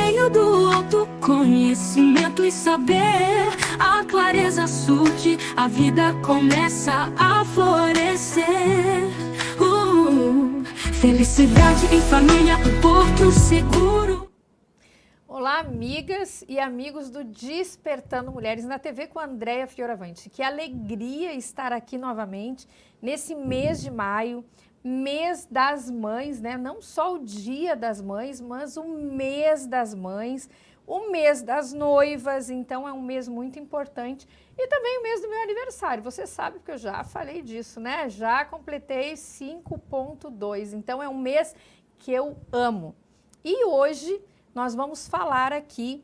meio do autoconhecimento e saber, a clareza surge, a vida começa a florescer. Felicidade em família, porto seguro. Olá, amigas e amigos do Despertando Mulheres na TV com a Andréia Fioravante. Que alegria estar aqui novamente nesse mês de maio, mês das mães, né? Não só o Dia das Mães, mas o mês das mães, o mês das noivas. Então é um mês muito importante e também o mês do meu aniversário. Você sabe porque eu já falei disso, né? Já completei 5.2. Então é um mês que eu amo. E hoje nós vamos falar aqui,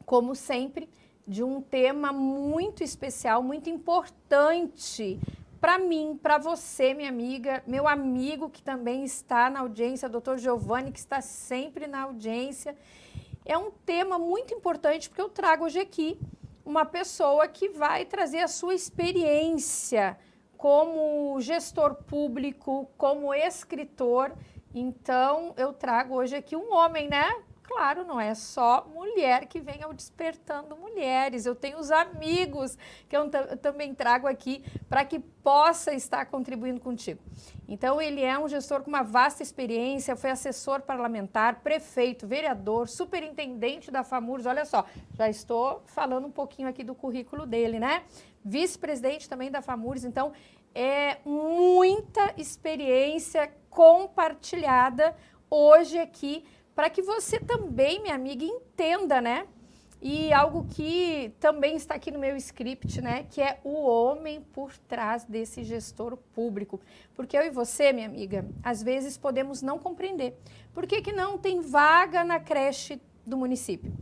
como sempre, de um tema muito especial, muito importante para mim, para você, minha amiga, meu amigo que também está na audiência, Dr. Giovanni, que está sempre na audiência. É um tema muito importante porque eu trago hoje aqui uma pessoa que vai trazer a sua experiência como gestor público, como escritor. Então, eu trago hoje aqui um homem, né? Claro, não é só mulher que vem ao Despertando Mulheres. Eu tenho os amigos que eu também trago aqui para que possa estar contribuindo contigo. Então, ele é um gestor com uma vasta experiência, foi assessor parlamentar, prefeito, vereador, superintendente da FAMURS. Olha só, já estou falando um pouquinho aqui do currículo dele, né? Vice-presidente também da FAMURS. Então, é muita experiência compartilhada hoje aqui, para que você também, minha amiga, entenda, né? E algo que também está aqui no meu script, né? Que é o homem por trás desse gestor público. Porque eu e você, minha amiga, às vezes podemos não compreender. Por que que não tem vaga na creche do município?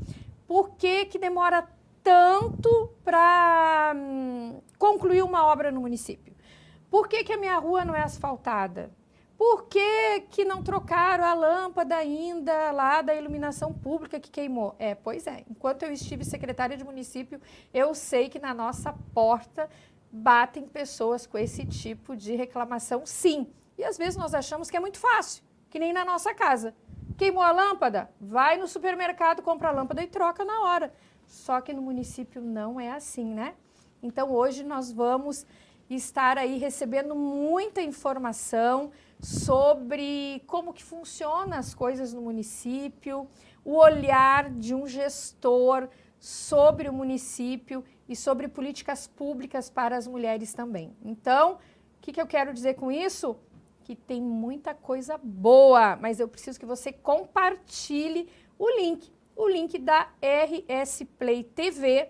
Por que que demora tanto para concluir uma obra no município? Por que que a minha rua não é asfaltada? Por que que não trocaram a lâmpada ainda lá da iluminação pública que queimou? Pois é, enquanto eu estive secretária de município, eu sei que na nossa porta batem pessoas com esse tipo de reclamação, sim. E às vezes nós achamos que é muito fácil, que nem na nossa casa. Queimou a lâmpada? Vai no supermercado, compra a lâmpada e troca na hora. Só que no município não é assim, né? Então hoje nós vamos estar aí recebendo muita informação sobre como que funcionam as coisas no município, o olhar de um gestor sobre o município e sobre políticas públicas para as mulheres também. Então, o que eu quero dizer com isso? Que tem muita coisa boa, mas eu preciso que você compartilhe o link da RS Play TV,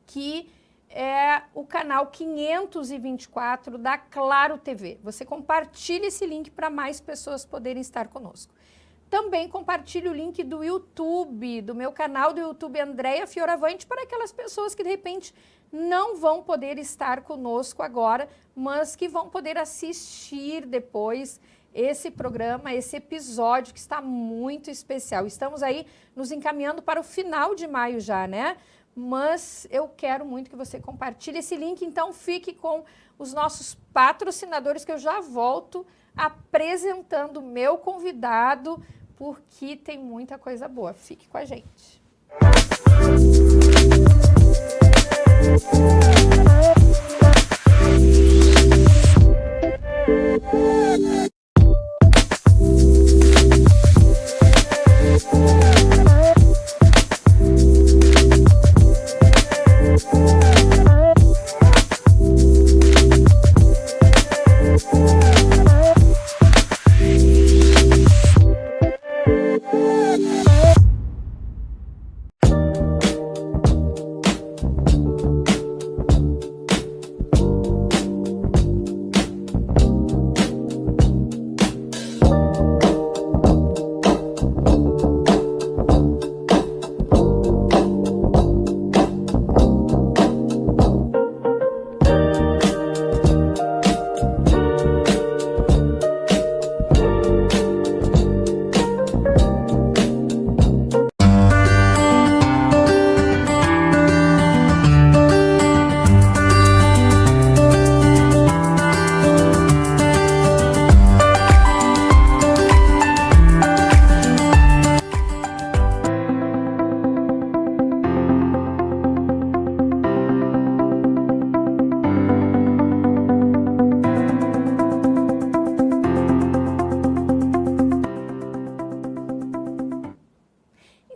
que é o canal 524 da Claro TV. Você compartilha esse link para mais pessoas poderem estar conosco. Também compartilhe o link do YouTube, do meu canal do YouTube Andréia Fioravante, para aquelas pessoas que de repente não vão poder estar conosco agora, mas que vão poder assistir depois esse programa, esse episódio que está muito especial. Estamos aí nos encaminhando para o final de maio já, né? Mas eu quero muito que você compartilhe esse link, então fique com os nossos patrocinadores, que eu já volto apresentando o meu convidado, porque tem muita coisa boa. Fique com a gente.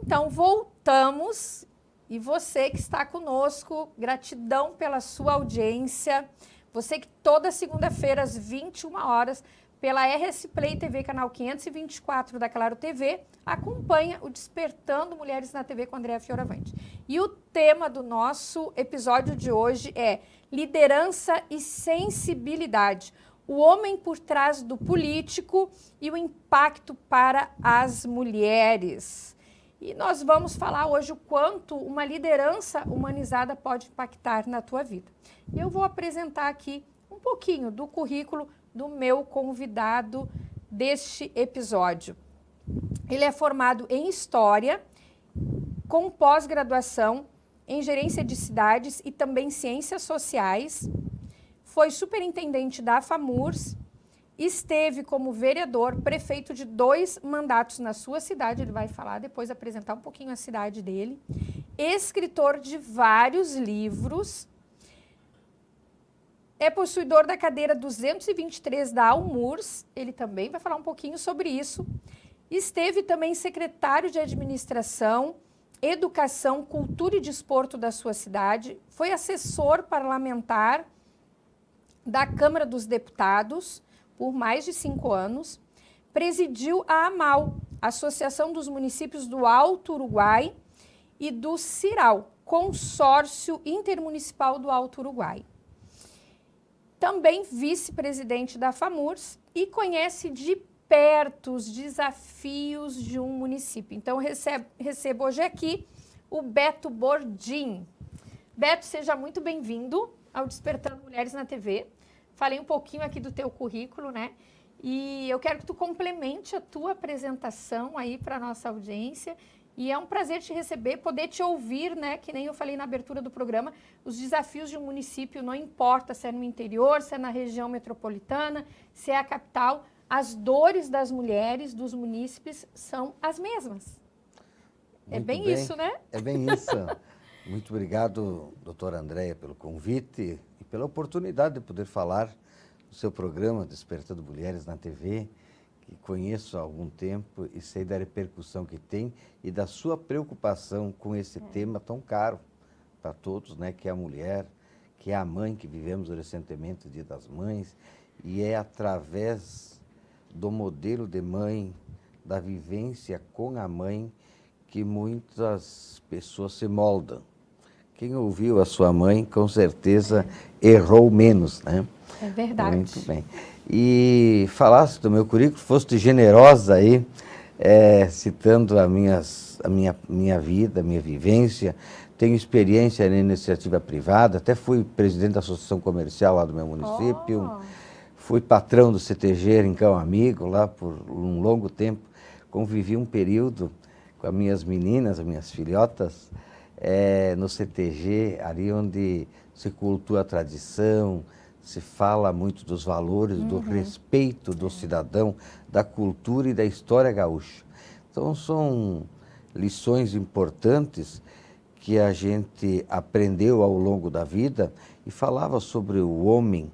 Então, voltamos. E você que está conosco, gratidão pela sua audiência. Você que toda segunda-feira, às 21 horas, pela RS Play TV, canal 524 da Claro TV, acompanha o Despertando Mulheres na TV com Andréa Fioravante. E o tema do nosso episódio de hoje é liderança e sensibilidade. O homem por trás do político e o impacto para as mulheres. E nós vamos falar hoje o quanto uma liderança humanizada pode impactar na tua vida. Eu vou apresentar aqui um pouquinho do currículo do meu convidado deste episódio. Ele é formado em História, com pós-graduação em Gerência de Cidades e também Ciências Sociais. Foi superintendente da FAMURS, esteve como vereador, prefeito de 2 mandatos na sua cidade, ele vai falar depois, apresentar um pouquinho a cidade dele, escritor de vários livros, é possuidor da cadeira 223 da Almurs, ele também vai falar um pouquinho sobre isso, esteve também secretário de Administração, Educação, Cultura e Desporto da sua cidade, foi assessor parlamentar da Câmara dos Deputados por mais de 5 anos, presidiu a AMAL, Associação dos Municípios do Alto Uruguai, e do CIRAL, Consórcio Intermunicipal do Alto Uruguai. Também vice-presidente da FAMURS e conhece de perto os desafios de um município. Então, recebo hoje aqui o Beto Bordim. Beto, seja muito bem-vindo ao Despertando Mulheres na TV. Falei um pouquinho aqui do teu currículo, né? E eu quero que tu complemente a tua apresentação aí para a nossa audiência. E é um prazer te receber, poder te ouvir, né? Que nem eu falei na abertura do programa, os desafios de um município, não importa se é no interior, se é na região metropolitana, se é a capital, as dores das mulheres, dos munícipes, são as mesmas. É bem isso, né? É bem isso. Muito obrigado, doutora Andréa, pelo convite e pela oportunidade de poder falar no seu programa Despertando Mulheres na TV, que conheço há algum tempo e sei da repercussão que tem e da sua preocupação com esse tema tão caro para todos, né, que é a mulher, que é a mãe, que vivemos recentemente o Dia das Mães, e é através do modelo de mãe, da vivência com a mãe, que muitas pessoas se moldam. Quem ouviu a sua mãe, com certeza, errou menos, né? É verdade. Muito bem. E falasse do meu currículo, foste generosa aí, citando a minha vida, a minha vivência. Tenho experiência na iniciativa privada, até fui presidente da associação comercial lá do meu município. Fui patrão do CTG Rincão Amigo lá por um longo tempo. Convivi um período com as minhas meninas, as minhas filhotas, no CTG, ali onde se cultua a tradição, se fala muito dos valores, do respeito do cidadão, da cultura e da história gaúcha. Então, são lições importantes que a gente aprendeu ao longo da vida e falava sobre o homem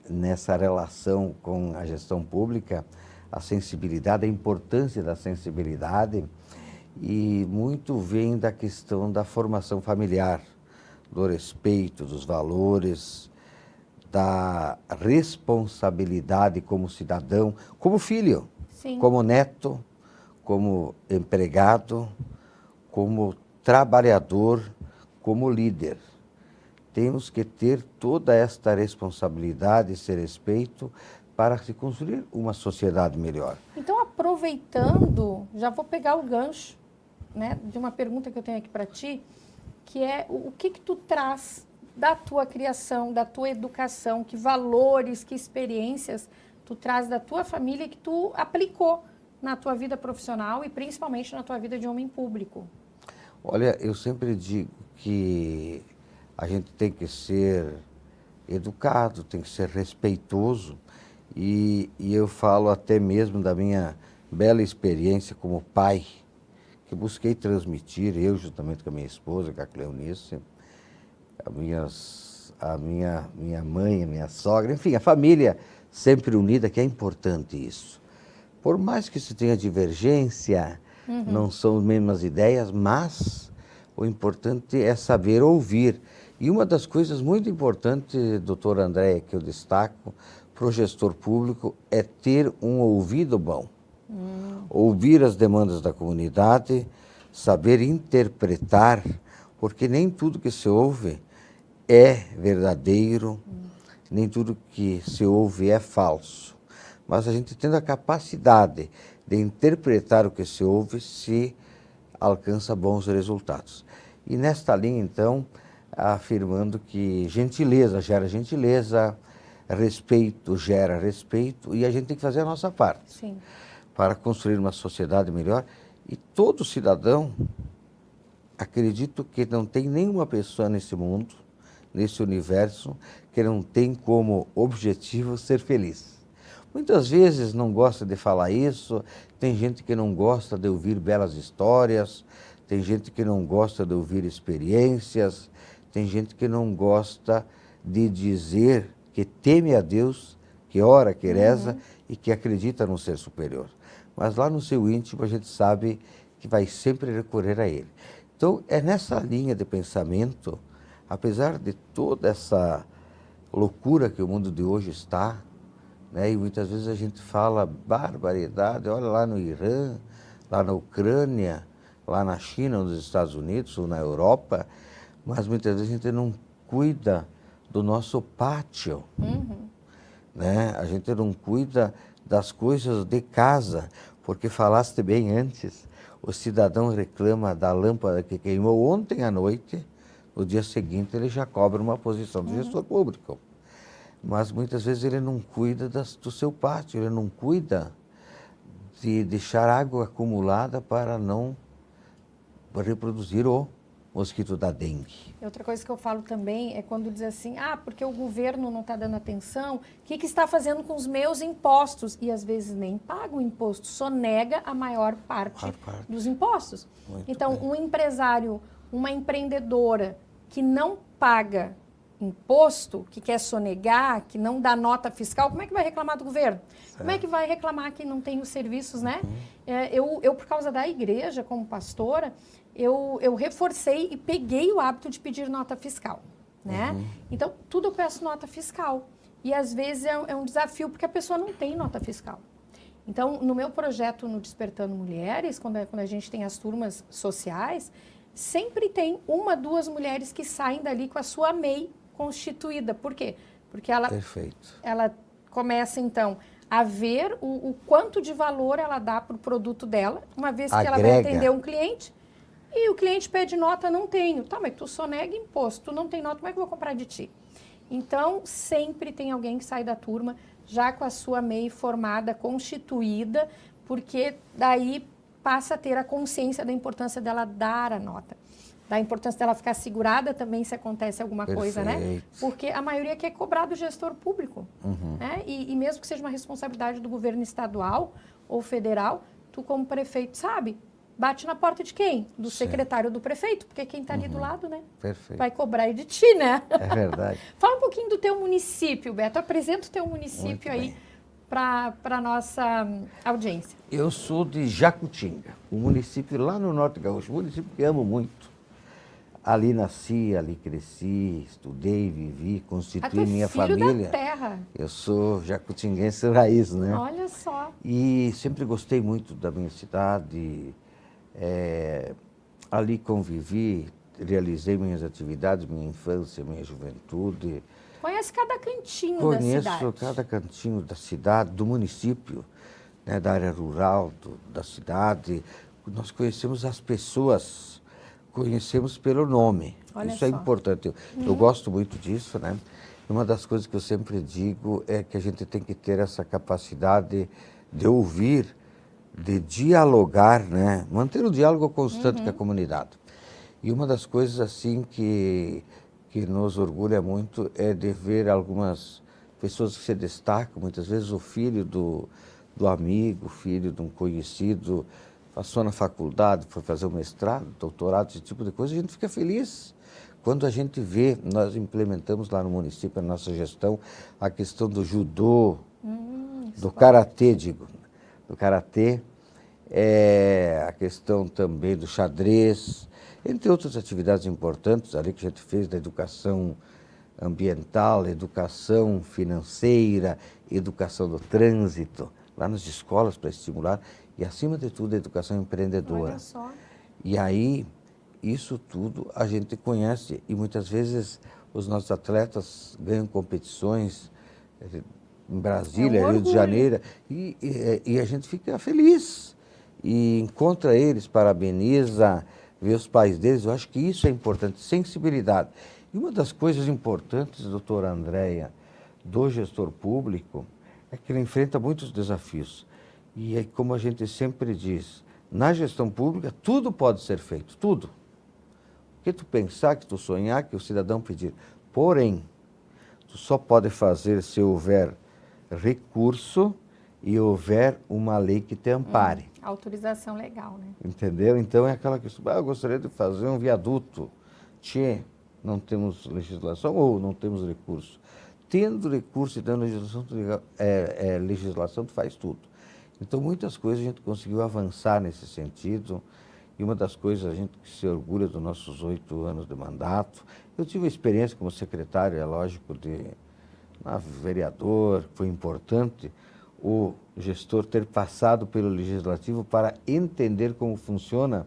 nessa relação com a gestão pública, a sensibilidade, a importância da sensibilidade, e muito vem da questão da formação familiar, do respeito, dos valores, da responsabilidade como cidadão, como filho, Sim. como neto, como empregado, como trabalhador, como líder. Temos que ter toda esta responsabilidade, esse respeito, para se construir uma sociedade melhor. Então, aproveitando, já vou pegar o gancho, né, de uma pergunta que eu tenho aqui para ti, que é o que tu traz da tua criação, da tua educação, que valores, que experiências tu traz da tua família que tu aplicou na tua vida profissional e principalmente na tua vida de homem público. Olha, eu sempre digo que a gente tem que ser educado, tem que ser respeitoso, e eu falo até mesmo da minha bela experiência como pai, que busquei transmitir, eu juntamente com a minha esposa, com a Cleonice, a minha mãe, a minha sogra, enfim, a família sempre unida, que é importante isso. Por mais que se tenha divergência, não são as mesmas ideias, mas o importante é saber ouvir. E uma das coisas muito importantes, doutora Andréia, que eu destaco para o gestor público é ter um ouvido bom. Ouvir as demandas da comunidade, saber interpretar, porque nem tudo que se ouve é verdadeiro, nem tudo que se ouve é falso. Mas a gente tendo a capacidade de interpretar o que se ouve, se alcança bons resultados. E nesta linha, então, afirmando que gentileza gera gentileza, respeito gera respeito, e a gente tem que fazer a nossa parte. Sim. Para construir uma sociedade melhor. E todo cidadão, acredito que não tem nenhuma pessoa nesse mundo, nesse universo, que não tem como objetivo ser feliz. Muitas vezes não gosta de falar isso, tem gente que não gosta de ouvir belas histórias, tem gente que não gosta de ouvir experiências, tem gente que não gosta de dizer que teme a Deus, que ora, que reza e que acredita no ser superior. Mas lá no seu íntimo a gente sabe que vai sempre recorrer a Ele. Então é nessa linha de pensamento, apesar de toda essa loucura que o mundo de hoje está, né, e muitas vezes a gente fala barbaridade, olha lá no Irã, lá na Ucrânia, lá na China, ou nos Estados Unidos, ou na Europa, mas muitas vezes a gente não cuida do nosso pátio, né? A gente não cuida das coisas de casa, porque falaste bem antes, o cidadão reclama da lâmpada que queimou ontem à noite, no dia seguinte ele já cobra uma posição de gestor público. Mas muitas vezes ele não cuida do seu pátio, ele não cuida de deixar água acumulada para não reproduzir o mosquito da dengue. Outra coisa que eu falo também é quando diz assim, porque o governo não está dando atenção, o que está fazendo com os meus impostos? E às vezes nem paga o imposto, sonega a maior parte dos impostos. Muito então, bem. um empresário, uma empreendedora que não paga imposto, que quer sonegar, que não dá nota fiscal, como é que vai reclamar do governo? Certo. Como é que vai reclamar que não tem os serviços, né? Eu, por causa da igreja, como pastora, eu reforcei e peguei o hábito de pedir nota fiscal, né? Então, tudo eu peço nota fiscal. E, às vezes, é um desafio, porque a pessoa não tem nota fiscal. Então, no meu projeto no Despertando Mulheres, quando a gente tem as turmas sociais, sempre tem 1, 2 mulheres que saem dali com a sua MEI constituída. Por quê? Porque ela começa, então, a ver o quanto de valor ela dá para o produto dela, uma vez que ela vai atender um cliente, e o cliente pede nota, não tenho. Tá, mas tu sonega imposto, tu não tem nota, como é que eu vou comprar de ti? Então, sempre tem alguém que sai da turma já com a sua MEI formada, constituída, porque daí passa a ter a consciência da importância dela dar a nota. Da importância dela ficar segurada também se acontece alguma coisa, né? Porque a maioria quer cobrar do gestor público. Né? E mesmo que seja uma responsabilidade do governo estadual ou federal, tu como prefeito sabe, bate na porta de quem? Do secretário do prefeito, porque quem está ali do lado, né? Vai cobrar de ti, né? É verdade. Fala um pouquinho do teu município, Beto. Apresenta o teu município aí para a nossa audiência. Eu sou de Jacutinga, um município lá no Norte Gaúcho, um município que amo muito. Ali nasci, ali cresci, estudei, vivi, constituí minha família. Filho da terra. Eu sou jacutinguense raiz, né? Olha só. E sempre gostei muito da minha cidade. Ali convivi, realizei minhas atividades, minha infância, minha juventude. Conhece cada cantinho da cidade? Conheço cada cantinho da cidade, do município, né, da área rural, da cidade. Nós conhecemos as pessoas, conhecemos pelo nome. Olha Isso é só. importante. Eu gosto muito disso, né? Uma das coisas que eu sempre digo é que a gente tem que ter essa capacidade de ouvir, de dialogar, né? Manter o diálogo constante com a comunidade. E uma das coisas assim que nos orgulha muito é de ver algumas pessoas que se destacam, muitas vezes o filho do amigo, filho de um conhecido, passou na faculdade, foi fazer um mestrado, doutorado, esse tipo de coisa, a gente fica feliz. Quando a gente vê, nós implementamos lá no município, a nossa gestão, a questão do judô, do karatê, do karatê, questão também do xadrez, entre outras atividades importantes ali que a gente fez da educação ambiental, educação financeira, educação do trânsito, lá nas escolas para estimular, e acima de tudo a educação empreendedora. Olha só. E aí, isso tudo a gente conhece e muitas vezes os nossos atletas ganham competições em Brasília, Rio de Janeiro, e a gente fica feliz. E encontra eles, parabeniza, vê os pais deles, eu acho que isso é importante, sensibilidade. E uma das coisas importantes, doutora Andréia, do gestor público, é que ele enfrenta muitos desafios. E é como a gente sempre diz, na gestão pública tudo pode ser feito, tudo. O que tu pensar, que tu sonhar, que o cidadão pedir. Porém, tu só pode fazer se houver recurso e houver uma lei que te ampare. Autorização legal, né? Entendeu? Então é aquela questão, eu gostaria de fazer um viaduto. Tchê, não temos legislação ou não temos recurso. Tendo recurso e tendo legislação, tu faz tudo. Então muitas coisas a gente conseguiu avançar nesse sentido. E uma das coisas a gente que se orgulha dos nossos 8 anos de mandato. Eu tive uma experiência como secretário, é lógico, de vereador, foi importante o gestor ter passado pelo legislativo para entender como funciona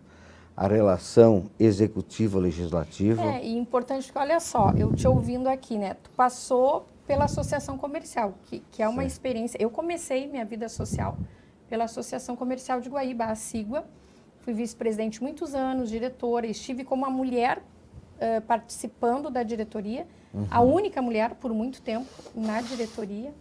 a relação executivo-legislativo. E importante que, olha só, eu te ouvindo aqui, né? Tu passou pela Associação Comercial, que é uma experiência. Eu comecei minha vida social pela Associação Comercial de Guaíba, a Sigua. Fui vice-presidente muitos anos, diretora, estive como uma mulher participando da diretoria, a única mulher por muito tempo na diretoria.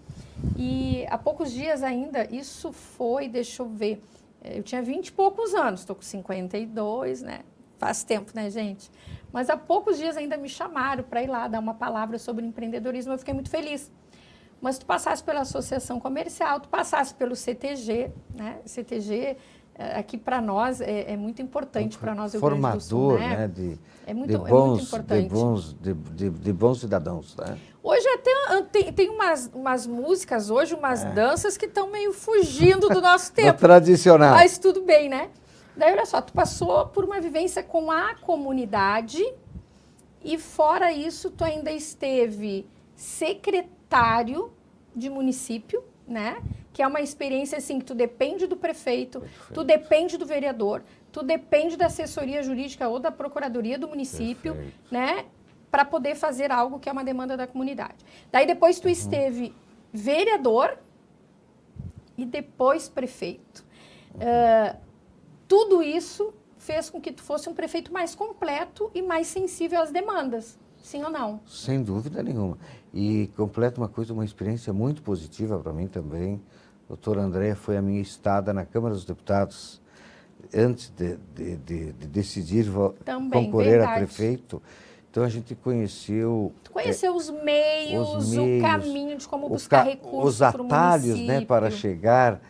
E há poucos dias ainda, isso foi, deixa eu ver, eu tinha 20 e poucos anos, estou com 52, né? Faz tempo, né, gente? Mas há poucos dias ainda me chamaram para ir lá dar uma palavra sobre empreendedorismo, eu fiquei muito feliz. Mas tu passasse pela Associação Comercial, tu passasse pelo CTG, né? CTG, aqui para nós, é muito importante para nós, o Rio Grande do Sul, formador, né? De muito importante. De bons cidadãos, né? Hoje até tem umas músicas, hoje umas danças que estão meio fugindo do nosso tempo. Tradicional. Mas tudo bem, né? Daí, olha só, tu passou por uma vivência com a comunidade e fora isso, tu ainda esteve secretário de município, né? Que é uma experiência assim, que tu depende do prefeito, tu depende do vereador, tu depende da assessoria jurídica ou da procuradoria do município, né? Para poder fazer algo que é uma demanda da comunidade. Daí depois tu esteve vereador e depois prefeito. Tudo isso fez com que tu fosse um prefeito mais completo e mais sensível às demandas, sim ou não? Sem dúvida nenhuma. E completa uma experiência muito positiva para mim também. Doutora Andréia, foi a minha estada na Câmara dos Deputados antes de decidir concorrer a prefeito. Então a gente conheceu... Tu conheceu os meios, o caminho de como buscar recursos para o município. Os atalhos, né, para chegar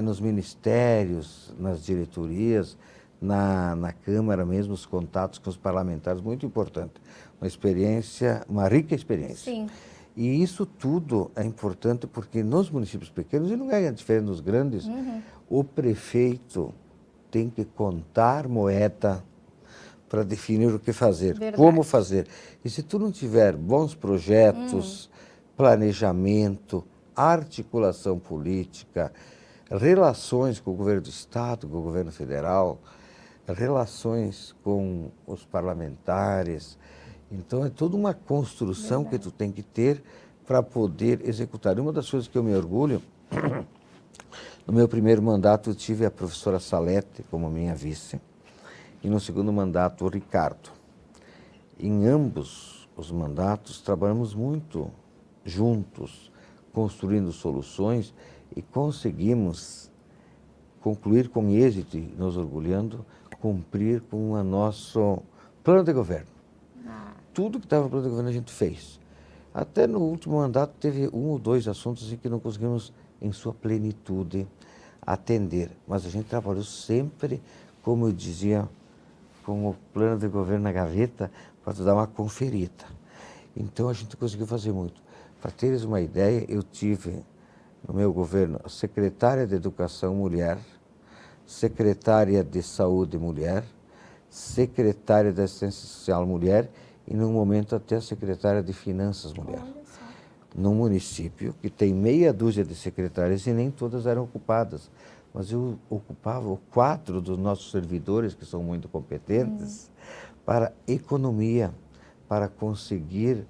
nos ministérios, nas diretorias, na Câmara mesmo, os contatos com os parlamentares, muito importante. Uma experiência, uma rica experiência. Sim. E isso tudo é importante porque nos municípios pequenos, e não é diferente dos grandes, o prefeito tem que contar moeda para definir o que fazer, como fazer. E se tu não tiver bons projetos, planejamento, articulação política, relações com o governo do Estado, com o governo federal, relações com os parlamentares, então é toda uma construção que tu tem que ter para poder executar. Uma das coisas que eu me orgulho, no meu primeiro mandato eu tive a professora Salete como minha vice, e no segundo mandato o Ricardo. Em ambos os mandatos trabalhamos muito juntos, construindo soluções e conseguimos concluir com êxito, e nos orgulhando, cumprir com o nosso plano de governo. Tudo que estava no plano de governo a gente fez. Até no último mandato teve 1 ou 2 assuntos em que não conseguimos, em sua plenitude, atender. Mas a gente trabalhou sempre, como eu dizia, com o plano de governo na gaveta, para dar uma conferida. Então a gente conseguiu fazer muito. Para teres uma ideia, eu tive no meu governo a secretária de Educação Mulher, secretária de Saúde Mulher, secretária de Assistência Social Mulher e, no momento, até secretária de Finanças Mulher. Olha só. Num município que tem meia dúzia de secretárias e nem todas eram ocupadas. Mas eu ocupava 4 dos nossos servidores, que são muito competentes, para economia, para conseguir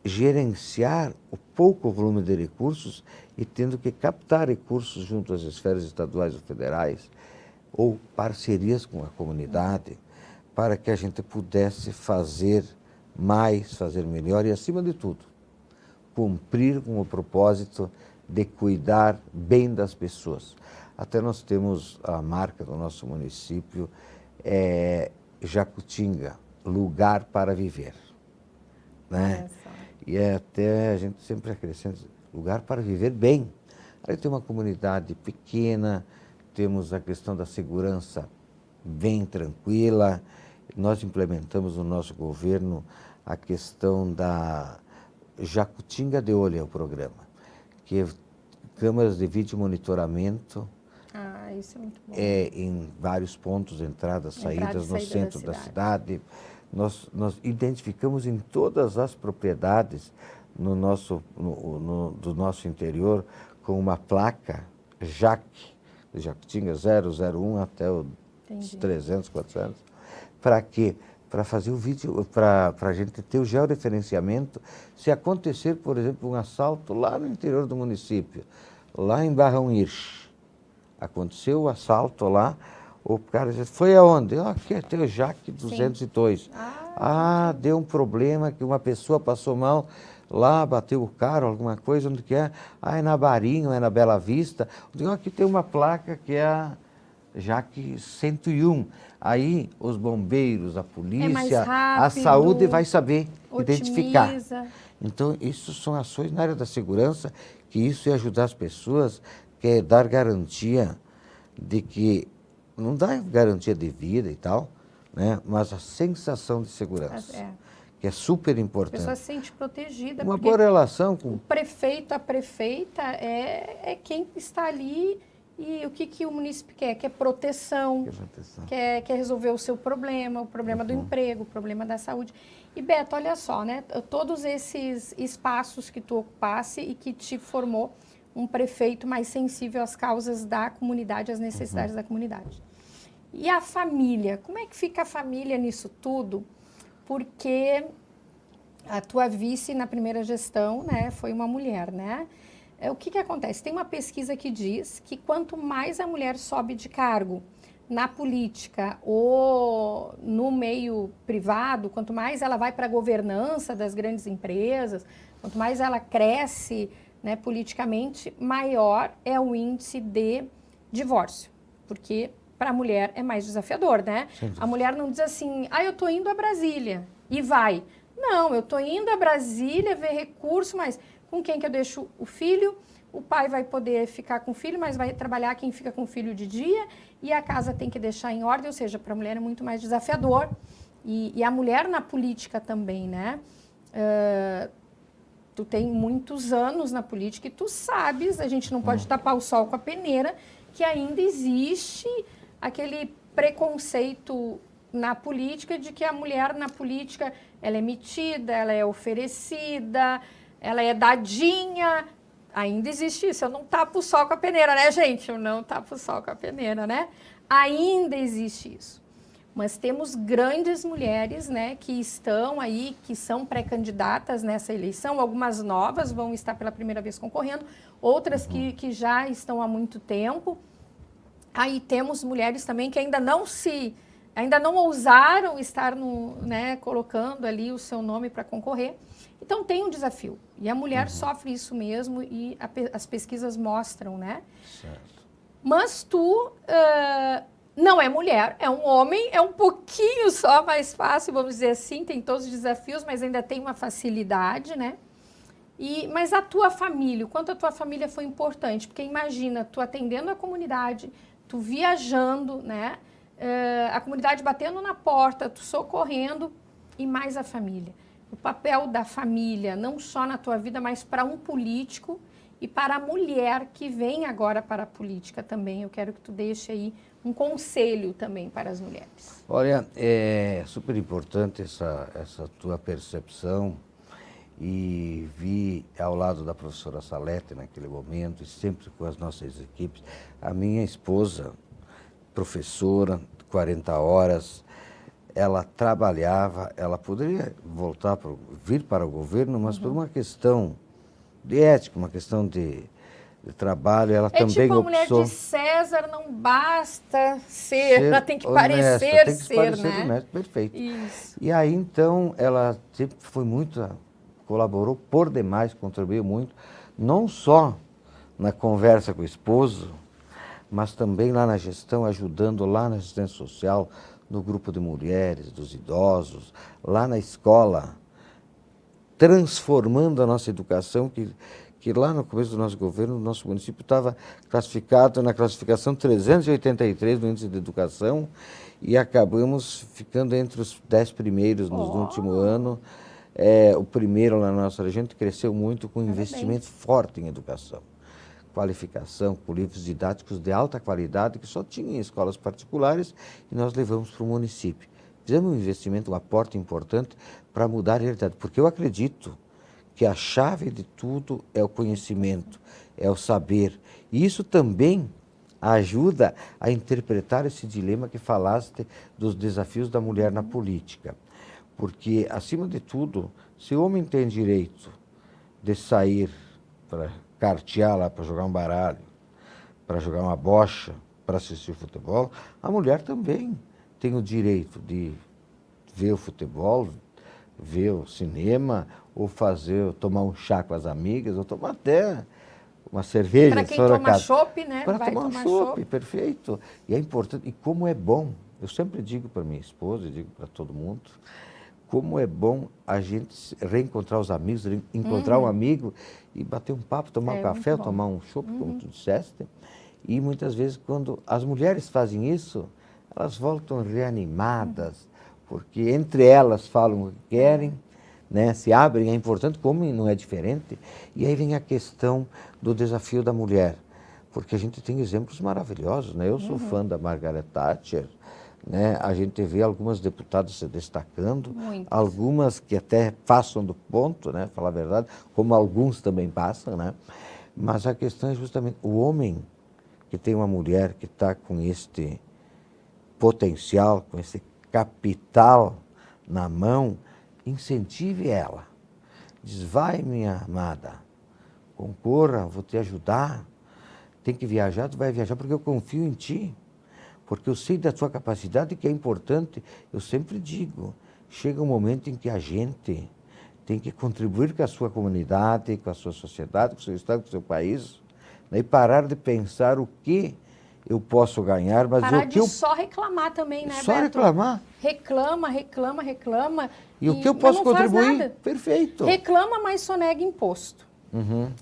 gerenciar o pouco volume de recursos e tendo que captar recursos junto às esferas estaduais ou federais, ou parcerias com a comunidade, para que a gente pudesse fazer mais, fazer melhor e, acima de tudo, cumprir com o propósito de cuidar bem das pessoas. Até nós temos a marca do nosso município, Jacutinga, lugar para viver. Né? E até a gente sempre acrescenta, lugar para viver bem. Aí tem uma comunidade pequena, temos a questão da segurança bem tranquila. Nós implementamos no nosso governo a questão da Jacutinga de Olho, é o programa, que é câmeras de vídeo monitoramento. Isso é muito bom. Em vários pontos, entradas, saídas no centro da cidade. Nós identificamos em todas as propriedades do nosso interior com uma placa Jacutinga 001 até os 300, 400. Para quê? Para fazer o vídeo, para a gente ter o georreferenciamento. Se acontecer, por exemplo, um assalto lá no interior do município, lá em Barrão Hirsch, aconteceu o assalto lá, o cara disse, foi aonde? Aqui é o Jaque 202. Deu um problema que uma pessoa passou mal lá, bateu o carro, alguma coisa, onde que é? É na Barinho, é na Bela Vista. Aqui tem uma placa que é a Jaque 101. Aí os bombeiros, a polícia, a saúde vai saber identificar. Então, isso são ações na área da segurança, que isso é ajudar as pessoas, que é dar garantia de que, não dá garantia de vida e tal, né? Mas a sensação de segurança, que é super importante. A pessoa se sente protegida. Uma boa relação com o prefeito, a prefeita é quem está ali. E o que o município quer? Quer proteção, quer resolver o seu problema, o problema do emprego, o problema da saúde. E, Beto, olha só, né? Todos esses espaços que tu ocupasse e que te formou um prefeito mais sensível às causas da comunidade, às necessidades da comunidade. E a família? Como é que fica a família nisso tudo? Porque a tua vice na primeira gestão, né, foi uma mulher, né? O que acontece? Tem uma pesquisa que diz que quanto mais a mulher sobe de cargo na política ou no meio privado, quanto mais ela vai para a governança das grandes empresas, quanto mais ela cresce, né, politicamente, maior é o índice de divórcio. Porque para a mulher é mais desafiador, né? A mulher não diz assim, eu estou indo a Brasília e vai. Não, eu estou indo a Brasília ver recurso, mas... Com quem que eu deixo o filho? O pai vai poder ficar com o filho, mas vai trabalhar quem fica com o filho de dia e a casa tem que deixar em ordem, ou seja, para a mulher é muito mais desafiador. E a mulher na política também, né? Tu tem muitos anos na política e tu sabes, a gente não pode tapar o sol com a peneira, que ainda existe aquele preconceito na política de que a mulher na política ela é metida, ela é oferecida... Ela é dadinha, ainda existe isso. Eu não tapo o sol com a peneira, né, gente? Eu não tapo o sol com a peneira, né? Ainda existe isso. Mas temos grandes mulheres, né, que estão aí, que são pré-candidatas nessa eleição. Algumas novas vão estar pela primeira vez concorrendo, outras que já estão há muito tempo. Aí temos mulheres também que ainda não ousaram estar colocando ali o seu nome para concorrer. Então, tem um desafio. E a mulher sofre isso mesmo e as pesquisas mostram, né? Certo. Mas tu não é mulher, é um homem, é um pouquinho só mais fácil, vamos dizer assim, tem todos os desafios, mas ainda tem uma facilidade, né? Mas a tua família, o quanto a tua família foi importante? Porque imagina, tu atendendo a comunidade, tu viajando, né? A comunidade batendo na porta, tu socorrendo e mais a família. O papel da família, não só na tua vida, mas para um político E para a mulher que vem agora para a política também, eu quero que tu deixe aí um conselho também para as mulheres. Olha, é super importante essa tua percepção, e vi ao lado da professora Salete naquele momento, e sempre com as nossas equipes, a minha esposa, professora, 40 horas, ela trabalhava, ela poderia vir para o governo, mas por uma questão de ética, uma questão de trabalho, ela também tipo a optou... mulher de César, não basta ser, ela tem que honesta, parecer tem que ser, parecer né? Honesta, perfeito. Isso. E aí, então, ela sempre foi colaborou por demais, contribuiu muito, não só na conversa com o esposo, mas também lá na gestão, ajudando lá na assistência social, no grupo de mulheres, dos idosos, lá na escola, transformando a nossa educação, que lá no começo do nosso governo, o nosso município estava classificado na classificação 383 do índice de educação, e acabamos ficando entre os 10 primeiros no último ano. O primeiro lá na nossa região cresceu muito com investimento forte em educação. Qualificação, com livros didáticos de alta qualidade, que só tinha em escolas particulares, e nós levamos para o município. Fizemos um investimento, um aporte importante para mudar a realidade, porque eu acredito que a chave de tudo é o conhecimento, é o saber. E isso também ajuda a interpretar esse dilema que falaste dos desafios da mulher na política. Porque, acima de tudo, se o homem tem direito de sair para cartear lá, para jogar um baralho, para jogar uma bocha, para assistir futebol, a mulher também tem o direito de ver o futebol, ver o cinema, ou tomar um chá com as amigas, ou tomar até uma cerveja. Para quem toma chopp, né? Para tomar um chopp, perfeito. E é importante, e como é bom, eu sempre digo para minha esposa, digo para todo mundo, como é bom a gente reencontrar os amigos, encontrar um amigo e bater um papo, tomar um café, tomar um chopp, como tu disseste. E muitas vezes, quando as mulheres fazem isso, elas voltam reanimadas, porque entre elas falam o que querem, né, se abrem, é importante, como não é diferente. E aí vem a questão do desafio da mulher, porque a gente tem exemplos maravilhosos, né? Eu sou fã da Margaret Thatcher, né? A gente vê algumas deputadas se destacando, algumas que até passam do ponto, né? Falar a verdade, como alguns também passam, né? Mas a questão é justamente o homem que tem uma mulher que está com este potencial, com esse capital na mão, incentive ela. Diz, vai minha amada, concorra, vou te ajudar, tem que viajar, tu vai viajar porque eu confio em ti. Porque eu sei da tua capacidade, que é importante. Eu sempre digo, chega um momento em que a gente tem que contribuir com a sua comunidade, com a sua sociedade, com o seu estado, com o seu país, né? E parar de pensar o que eu posso ganhar, mas parar o que eu... só reclamar também, né, Só Beto? reclamar. Reclama. E o que eu posso contribuir? Nada. Perfeito. Reclama, mas sonega imposto.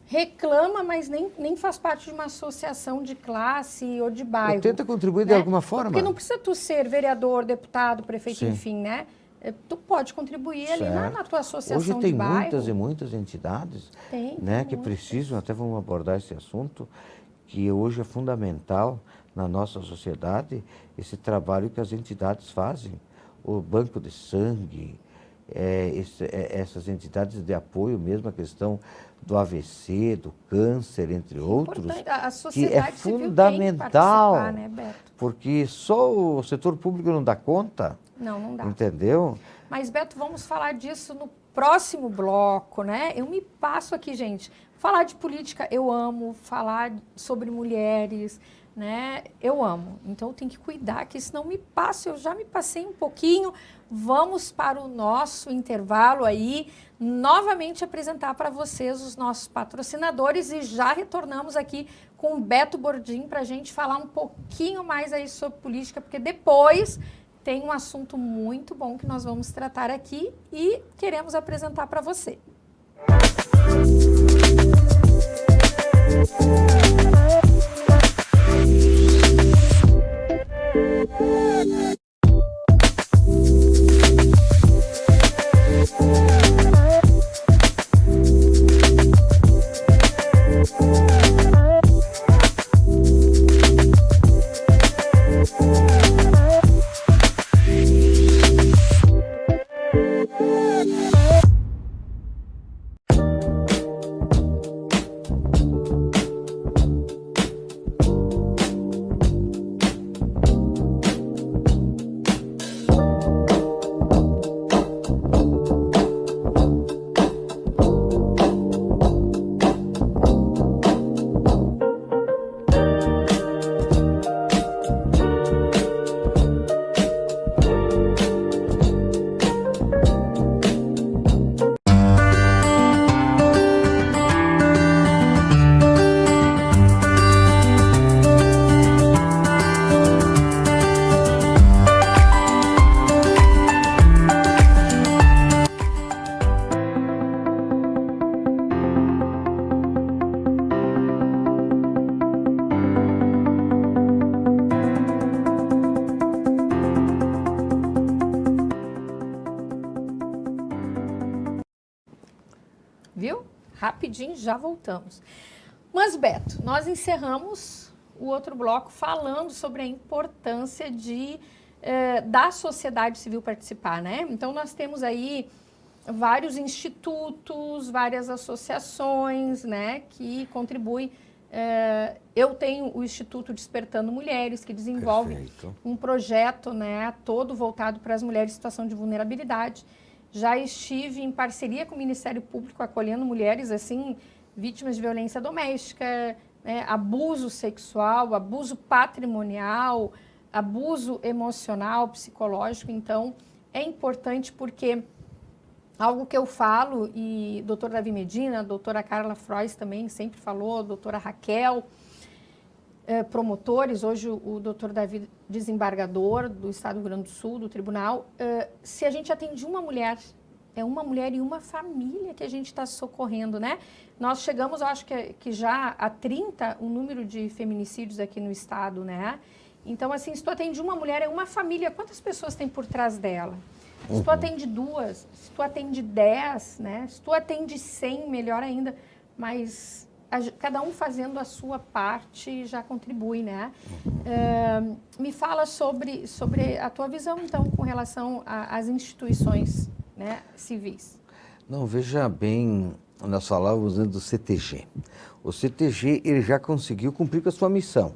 Reclama, mas nem faz parte de uma associação de classe ou de bairro. Ou tenta contribuir né? de alguma forma. Porque não precisa tu ser vereador, deputado, prefeito, Sim. enfim, né? Tu pode contribuir ali na tua associação Hoje de bairro. tem muitas e muitas entidades que precisam, até vamos abordar esse assunto, que hoje é fundamental na nossa sociedade, esse trabalho que as entidades fazem. O Banco de Sangue, essas entidades de apoio mesmo, a questão do AVC, do câncer, entre outros, a que é fundamental, tem que né, Beto? Porque só o setor público não dá conta. Não dá. Entendeu? Mas, Beto, vamos falar disso no próximo bloco, né? Eu me passo aqui, gente. Falar de política eu amo, falar sobre mulheres, né? Eu amo. Então, tem que cuidar, que senão me passo. Eu já me passei um pouquinho. Vamos para o nosso intervalo aí, novamente apresentar para vocês os nossos patrocinadores e já retornamos aqui com o Beto Bordim para a gente falar um pouquinho mais aí sobre política, porque depois tem um assunto muito bom que nós vamos tratar aqui e queremos apresentar para você. rapidinho, já voltamos. Mas, Beto, nós encerramos o outro bloco falando sobre a importância da sociedade civil participar, né? Então, nós temos aí vários institutos, várias associações, né, que contribuem. Eu tenho o Instituto Despertando Mulheres, que desenvolve um projeto, né, todo voltado para as mulheres em situação de vulnerabilidade. Já estive em parceria com o Ministério Público acolhendo mulheres assim, vítimas de violência doméstica, né, abuso sexual, abuso patrimonial, abuso emocional, psicológico. Então, é importante porque algo que eu falo, e o doutor Davi Medina, a doutora Carla Frois também sempre falou, a doutora Raquel, promotores, hoje o doutor Davi, desembargador do Estado do Rio Grande do Sul, do tribunal, se a gente atende uma mulher, é uma mulher e uma família que a gente está socorrendo, né? Nós chegamos, eu acho que já a 30 o número de feminicídios aqui no estado, né? Então, assim, se tu atende uma mulher, é uma família, quantas pessoas tem por trás dela? Se tu atende 2, se tu atende 10, né? Se tu atende 100, melhor ainda, mas cada um fazendo a sua parte já contribui, né? Me fala sobre a tua visão, então, com relação às instituições, né, civis. Não, veja bem, nós falávamos do CTG. O CTG ele já conseguiu cumprir com a sua missão,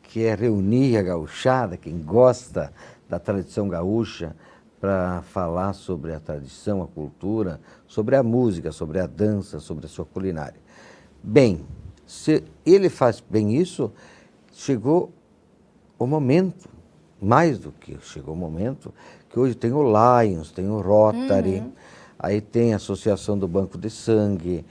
que é reunir a gauchada, quem gosta da tradição gaúcha, para falar sobre a tradição, a cultura, sobre a música, sobre a dança, sobre a sua culinária. Bem, se ele faz bem isso, chegou o momento, mais do que chegou o momento, que hoje tem o Lions, tem o Rotary, aí tem a Associação do Banco de Sangue,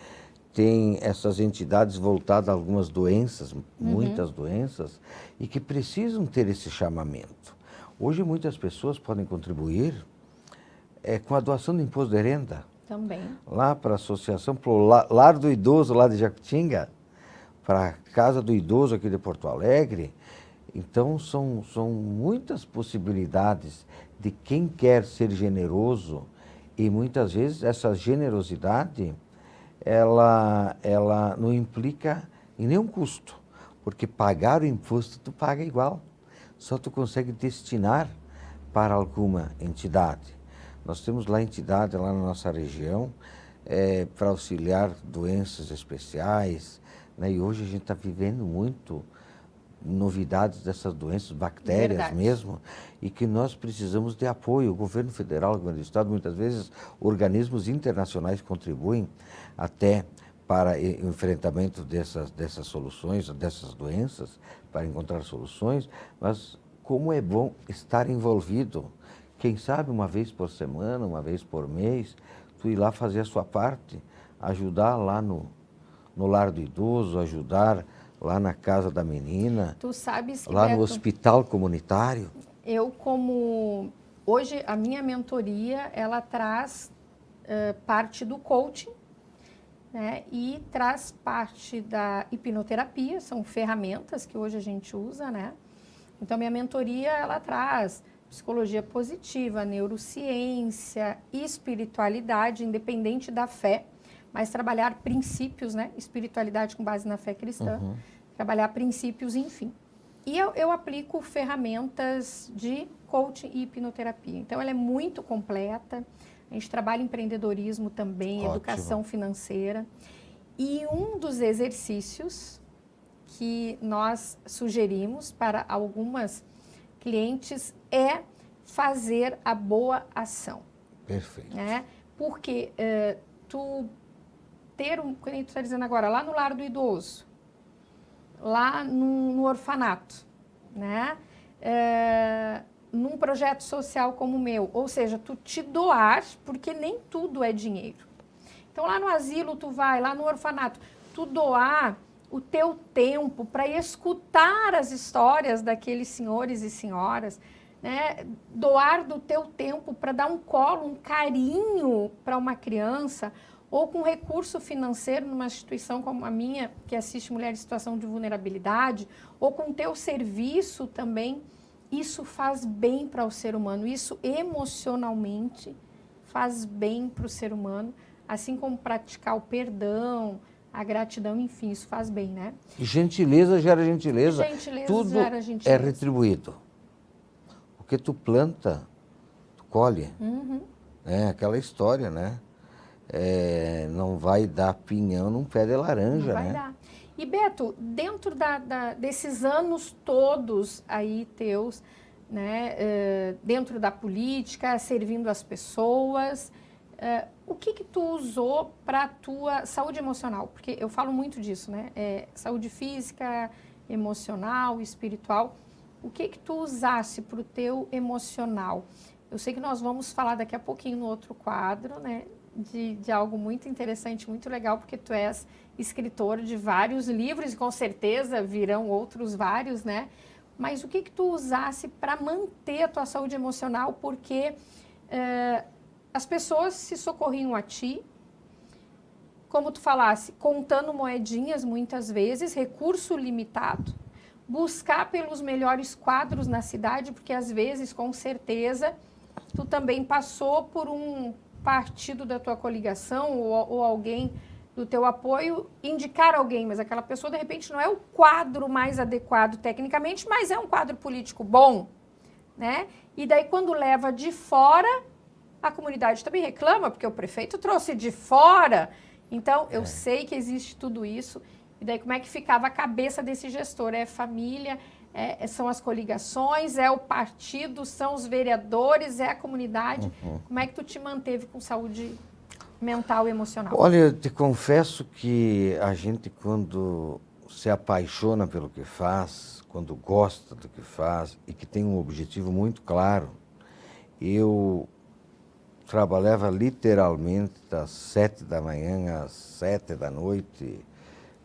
tem essas entidades voltadas a algumas doenças, muitas doenças, e que precisam ter esse chamamento. Hoje muitas pessoas podem contribuir com a doação do imposto de renda. Também. Lá para a associação, para o Lar do Idoso lá de Jacutinga, para a Casa do Idoso aqui de Porto Alegre. Então são muitas possibilidades de quem quer ser generoso, e muitas vezes essa generosidade ela não implica em nenhum custo, porque pagar o imposto tu paga igual, só tu consegue destinar para alguma entidade. Nós temos lá entidade lá na nossa região para auxiliar doenças especiais, né? E hoje a gente está vivendo muito novidades dessas doenças, bactérias. Verdade. Mesmo, e que nós precisamos de apoio. O governo federal, o governo do estado, muitas vezes organismos internacionais contribuem até para o enfrentamento dessas soluções, dessas doenças, para encontrar soluções, mas como é bom estar envolvido, quem sabe uma vez por semana, uma vez por mês, tu ir lá fazer a sua parte, ajudar lá no lar do idoso, ajudar lá na casa da menina, tu sabes que, lá Beto, no hospital comunitário. Hoje a minha mentoria, ela traz parte do coaching, né, e traz parte da hipnoterapia, são ferramentas que hoje a gente usa, né? Então, minha mentoria, ela traz psicologia positiva, neurociência, espiritualidade, independente da fé, mas trabalhar princípios, né? Espiritualidade com base na fé cristã, trabalhar princípios, enfim. E eu aplico ferramentas de coaching e hipnoterapia. Então, ela é muito completa. A gente trabalha empreendedorismo também, ótimo, educação financeira. E um dos exercícios que nós sugerimos para algumas clientes é fazer a boa ação. Perfeito. Né? Porque como tu está dizendo agora, lá no lar do idoso, lá no orfanato, né? Num projeto social como o meu, ou seja, tu te doar, porque nem tudo é dinheiro. Então, lá no asilo tu vai, lá no orfanato, tu doar o teu tempo para escutar as histórias daqueles senhores e senhoras, né? Doar do teu tempo para dar um colo, um carinho para uma criança, ou com recurso financeiro numa instituição como a minha, que assiste mulheres em situação de vulnerabilidade, ou com o teu serviço também, isso faz bem para o ser humano, isso emocionalmente faz bem para o ser humano, assim como praticar o perdão, a gratidão, enfim, isso faz bem, né? E gentileza gera gentileza. Gentileza Tudo gera gentileza. é retribuído. O que tu planta, tu colhe. É aquela história, né? Não vai dar pinhão num pé de laranja, Não vai né? dar. E Beto, dentro desses anos todos aí teus, né, dentro da política, servindo as pessoas, o que tu usou para a tua saúde emocional? Porque eu falo muito disso, né? Saúde física, emocional, espiritual. O que tu usasse para o teu emocional? Eu sei que nós vamos falar daqui a pouquinho no outro quadro, né? De algo muito interessante, muito legal, porque tu és escritor de vários livros e com certeza virão outros vários, né? Mas o que tu usasse para manter a tua saúde emocional? Porque as pessoas se socorriam a ti, como tu falasse, contando moedinhas muitas vezes, recurso limitado, buscar pelos melhores quadros na cidade, porque às vezes, com certeza, tu também passou por um partido da tua coligação ou alguém do teu apoio indicar alguém, mas aquela pessoa de repente não é o quadro mais adequado tecnicamente, mas é um quadro político bom, né? E daí quando leva de fora, a comunidade também reclama, porque o prefeito trouxe de fora. Então, eu sei que existe tudo isso. E daí como é que ficava a cabeça desse gestor? É família, são as coligações, é o partido, são os vereadores, é a comunidade. Como é que tu te manteve com saúde mental e emocional? Olha, eu te confesso que a gente, quando se apaixona pelo que faz, quando gosta do que faz e que tem um objetivo muito claro, eu trabalhava literalmente das 7 da manhã às 7 da noite,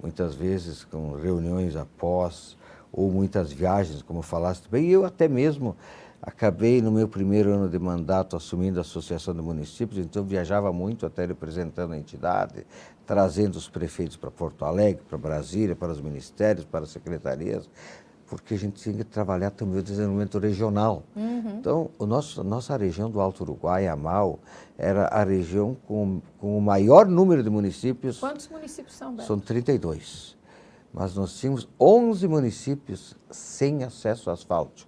muitas vezes com reuniões após, ou muitas viagens, como falaste bem. E eu até mesmo acabei, no meu primeiro ano de mandato, assumindo a Associação de Municípios, então eu viajava muito, até representando a entidade, trazendo os prefeitos para Porto Alegre, para Brasília, para os ministérios, para as secretarias, porque a gente tinha que trabalhar também o desenvolvimento regional. Então, nossa região do Alto Uruguai, a AMAL, era a região com o maior número de municípios. Quantos municípios são, Beto? São 32. Mas nós tínhamos 11 municípios sem acesso a asfalto.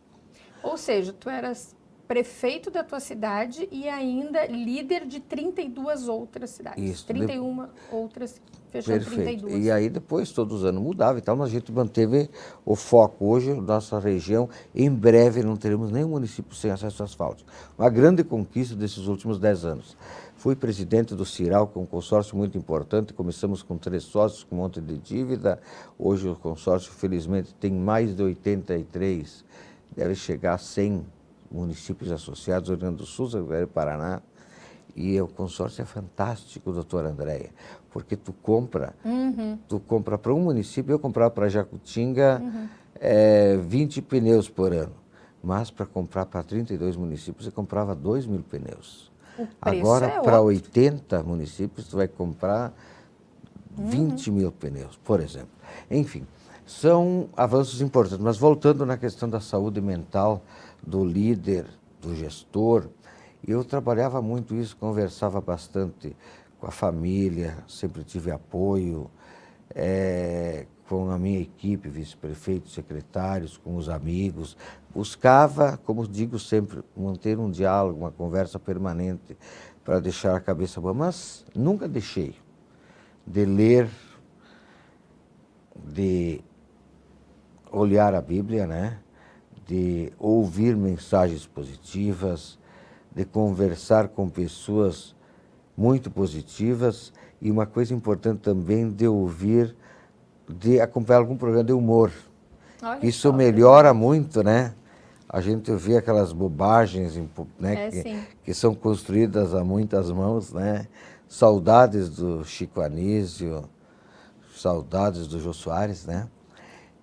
Ou seja, tu eras prefeito da tua cidade e ainda líder de 32 outras cidades. Isso. 31 outras, fechou Perfeito. 32. E aí depois, todos os anos mudava e tal, mas a gente manteve o foco. Hoje, nossa região, em breve, não teremos nenhum município sem acesso a asfalto. Uma grande conquista desses últimos 10 anos. Fui presidente do CIRAL, que é um consórcio muito importante. Começamos com 3 sócios, com um monte de dívida. Hoje o consórcio, felizmente, tem mais de 83, deve chegar a 100 municípios associados, Rio Grande do Sul, Rio Grande do Paraná. E o consórcio é fantástico, doutora Andréia, porque tu compra para um município, eu comprava para Jacutinga 20 pneus por ano, mas para comprar para 32 municípios, eu comprava 2.000 pneus. Agora, para 80 municípios, tu vai comprar 20.000 pneus, por exemplo. Enfim, são avanços importantes, mas voltando na questão da saúde mental do líder, do gestor, eu trabalhava muito isso, conversava bastante com a família, sempre tive apoio, com a minha equipe, vice-prefeitos, secretários, com os amigos. Buscava, como digo sempre, manter um diálogo, uma conversa permanente para deixar a cabeça boa, mas nunca deixei de ler, de olhar a Bíblia, né? De ouvir mensagens positivas, de conversar com pessoas muito positivas e uma coisa importante também de ouvir, de acompanhar algum programa de humor. Olha Isso só, melhora muito, né? A gente vê aquelas bobagens, né, que são construídas a muitas mãos, né? Saudades do Chico Anísio, saudades do Jô Soares, né?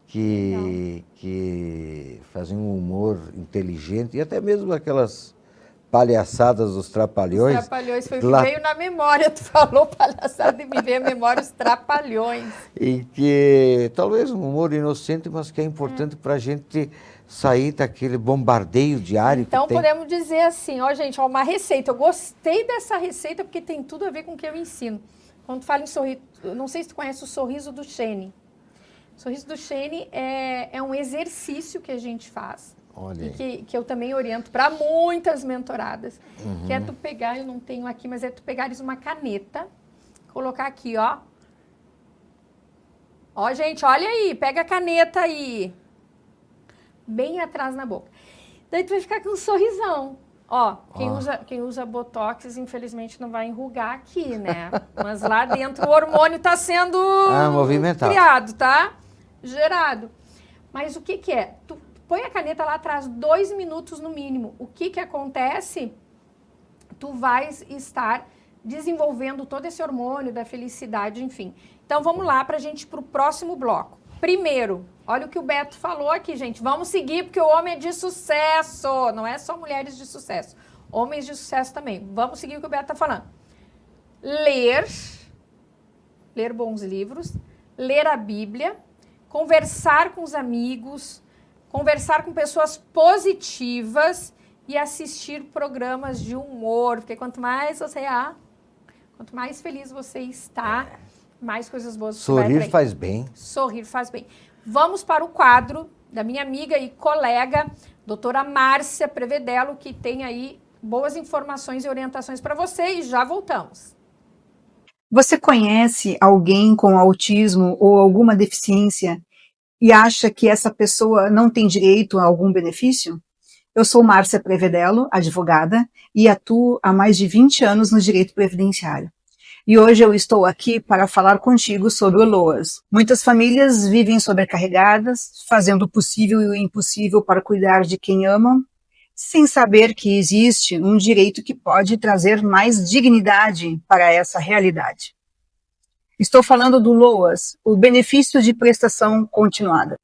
Que faziam um humor inteligente e até mesmo aquelas palhaçadas dos Trapalhões. Os Trapalhões foi o que veio na memória. Tu falou palhaçada e me veio a memória os Trapalhões. E que talvez um humor inocente, mas que é importante para a gente sair daquele bombardeio diário Então que tem. podemos dizer assim, ó gente, ó, uma receita. Eu gostei dessa receita porque tem tudo a ver com o que eu ensino. Quando tu fala em sorriso, eu não sei se tu conhece o sorriso do Shane. O sorriso do Shane é um exercício que a gente faz. Olha E aí. que eu também oriento para muitas mentoradas. Que é tu pegar, eu não tenho aqui, mas é tu pegares uma caneta, colocar aqui, ó. Ó, gente, olha aí, pega a caneta aí. Bem atrás na boca. Daí tu vai ficar com um sorrisão. Ó, quem usa Botox, infelizmente, não vai enrugar aqui, né? Mas lá dentro o hormônio tá sendo movimentado. criado, tá? Gerado. Mas o que que é? Tu põe a caneta lá atrás 2 minutos no mínimo. O que que acontece? Tu vais estar desenvolvendo todo esse hormônio da felicidade, enfim. Então, vamos lá para a gente ir para o próximo bloco. Primeiro, olha o que o Beto falou aqui, gente. Vamos seguir, porque o homem é de sucesso. Não é só mulheres de sucesso. Homens de sucesso também. Vamos seguir o que o Beto está falando. Ler bons livros, ler a Bíblia, conversar com os amigos, conversar com pessoas positivas e assistir programas de humor. Porque quanto mais quanto mais feliz você está, mais coisas boas você vai Sorrir atrair. faz bem. Sorrir faz bem. Vamos para o quadro da minha amiga e colega, doutora Márcia Prevedelo, que tem aí boas informações e orientações para você, e já voltamos. Você conhece alguém com autismo ou alguma deficiência e acha que essa pessoa não tem direito a algum benefício? Eu sou Márcia Prevedelo, advogada, e atuo há mais de 20 anos no direito previdenciário. E hoje eu estou aqui para falar contigo sobre o LOAS. Muitas famílias vivem sobrecarregadas, fazendo o possível e o impossível para cuidar de quem amam, sem saber que existe um direito que pode trazer mais dignidade para essa realidade. Estou falando do LOAS, o benefício de prestação continuada.